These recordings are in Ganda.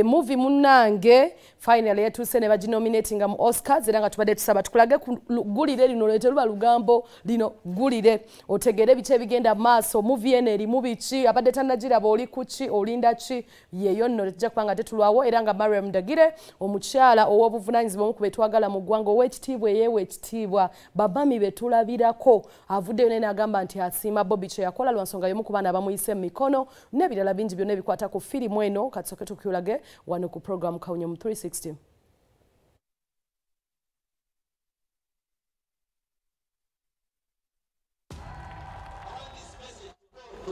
movie munange finally yatuse ne baginominatinga mu Oscars era nga tubadde tusaba tukulage gulire lino leteruba lugambo lino gulire otegere biche bigenda maaso movie ene eri mubichi abadde tanagira boli kuchi olinda chi yeyo nno letja kwanga tetulwawo era nga Mariam Dagire omukyala ow'obuvunanyizibwa mu kubetwagala mu ggwanga ow'ekitiibwa yewe ekitiibwa babami betulabirako avudde nene agamba nti asima Bobi kye yakola lwansonga yomu ku baana bamuyise mu mikono n'ebirala bingi byonna bikwata ku firimu eno katsoke tukulage wano ku program Kawunyo 360.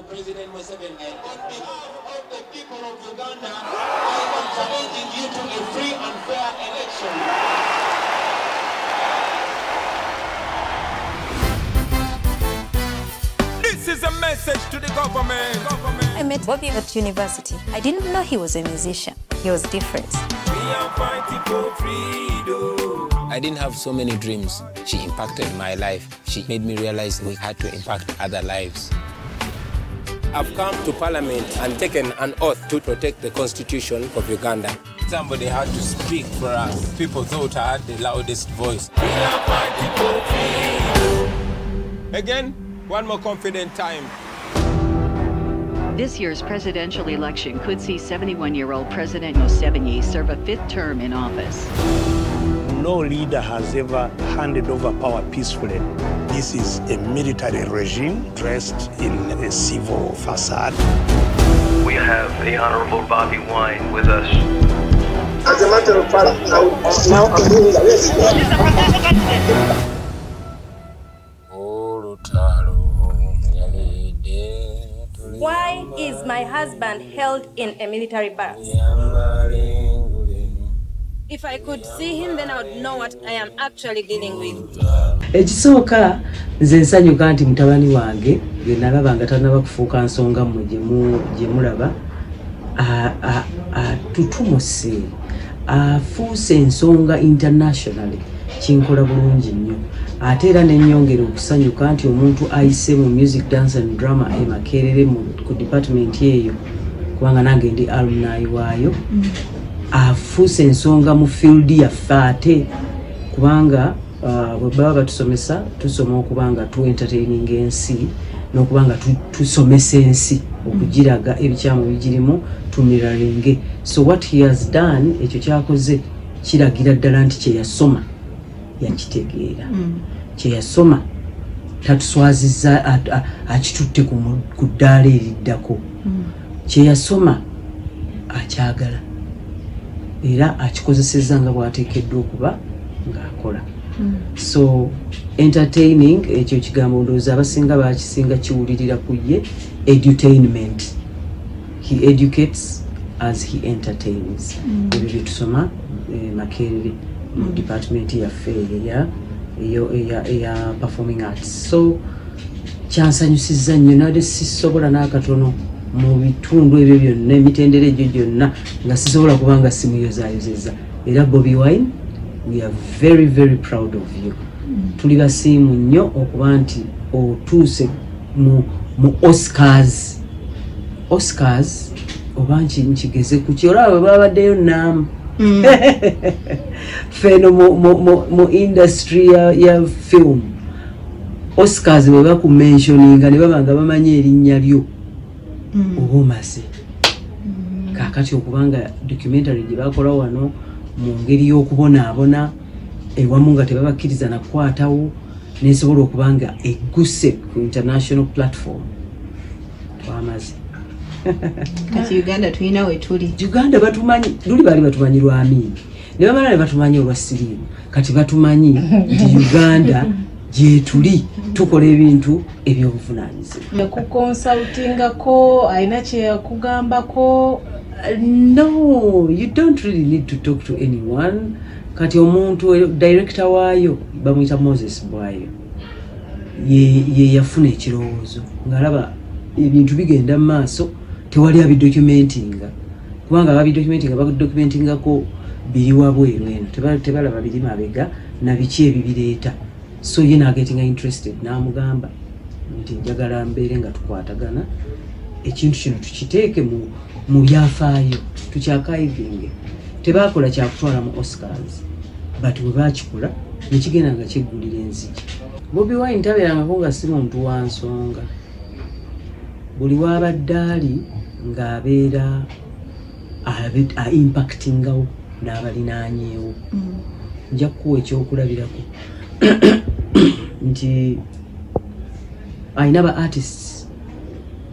President Museveni, on behalf of the people of Uganda, I am challenging you to a free and fair election. This is a message to the government. I met Bobi at university. I didn't know he was a musician. He was different. We are fighting for freedom. I didn't have so many dreams. She impacted my life. She made me realize we had to impact other lives. I've come to Parliament and taken an oath to protect the Constitution of Uganda. Somebody had to speak for us. People thought I had the loudest voice. We are fighting for freedom. Again, one more confident time. This year's presidential election could see 71-year-old President Museveni serve a 5th term in office. No leader has ever handed over power peacefully. This is a military regime dressed in a civil facade. We have the Honorable Bobi Wine with us. As a matter of fact, now I'm doing the rest. Why is my husband held in a military barracks? If I could see him, then I would know what I am actually dealing with. Ekisooka nze nsanyuka nti mutabani wange ye nalaba nga tanaba kufuuka nsonga mmwe gye mulaba tutumuse afuuse ensonga internationally kinkola bulungi nnyo ate era n'ennyongera okusanyuka nti omuntu ayise mu music dance and drama Makerere ku department eyo kubanga nange ndi alumni waayo afuuse ensonga mu field yaffe ate kubanga bwe baba batusomesa tusoma okubanga tu entertaining ensi n'okubanga tusomesa ensi okugiraga ebikyamu bigirimu tumiralinge. So what he has done ekyo kyakoze kiragira ddala nti kye yasoma yakitegeera kye yasoma tatuswazizza akitutte ku ddaala eriddako kye yasoma akyagala era akikozesezza nga bw'ateekeddwa okuba ng'akola. So entertaining ekyo kigambo ndowooza abasinga bakisinga kiwulirira ku ye edutainment. He educates as he entertains. Ebyo bye tusoma Makerere mu department yaffe eya performing arts. So kyansanyusizza nnyo nade sisobola n'akatono mu bitundu ebyo byonna emitendera egyo gyonna nga sisobola kubanga simuyozaayozeza. Era Bobi Wine, we are very very proud of you. Tuli basiimu nnyo okuba nti otuuse mu Oscars oba nkigeze ku kyolaba bwe babaddeyo naamu feno mu industry ya film Oscars bwe bakumentioninga ne baba nga bamanyi erinnya lyo oba omaze kaakati okubanga documentary gye bakola wano mu ngeri y'okubonaabona ewamu nga tebabakkiriza nakukwatawo nesobola okubanga egguse ku international platform twamaze. Kati Uganda tulina we tuli. Uganda batumanyi luli baali batumanyi lwa Amini ne bamala ne batumanyi olwa Siriimu kati batumanyi nti Uganda gye tuli tukola ebintu ebyobuvunaanyizibwa. Kukonsultingako ayina kye yakugambako? No, you don't really need to talk to anyone. Kati omuntu director waayo bamuyita Moses Bwayo ye yafuna ekirowoozo ng'alaba ebintu bigenda mu maaso tewali abidocumentinga kubanga babidocumentingako biri wabweru eno tebalaba biri mabega na biki ebibireeta. So ye getting interested n'amugamba nti njagala mbeere nga tukwatagana ekintu kino tukiteeke mu byafaayo tukyakayivinge. Tebaakola kyakutwala mu Oscars but bwe baakikola nekigenda nga kyeggulira enzigi. Bobi Wine tabeerangako nga si muntu wa nsonga. Buli wabadde ali ng'abeera impactingawo n'abalinaanyeewo. Nja kukuwa ekyokulabirako nti ayina ba artists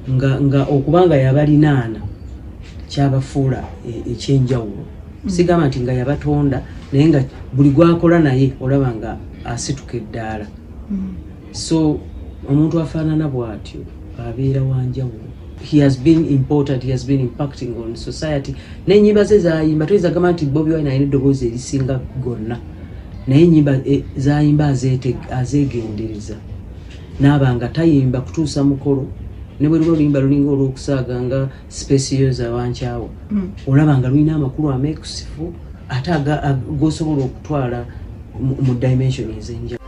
nga okubanga yabalinaana kyabafuula ekyenjawulo. Sigamba nti nga yabatonda naye nga buli gwakola naye olaba nga asituka eddaala. So omuntu afaanana bw'atyo abeera wanjawulo. He has been important, he has been impacting on society. N'ennyimba ze zayimba tuyinza gamba nti Bobi Wine alina eddoboozi erisinga gonna, naye ennyimba zayimba azeegendereza n'abanga tayimba kutuusa mukolo. Ne bwe luba oluyimba lulinga olw'okusaaga nga specioza wankyawa olaba nga lulina amakulu ameekusifu ate g'osobola okutwala mu dimension ez'enjawulo.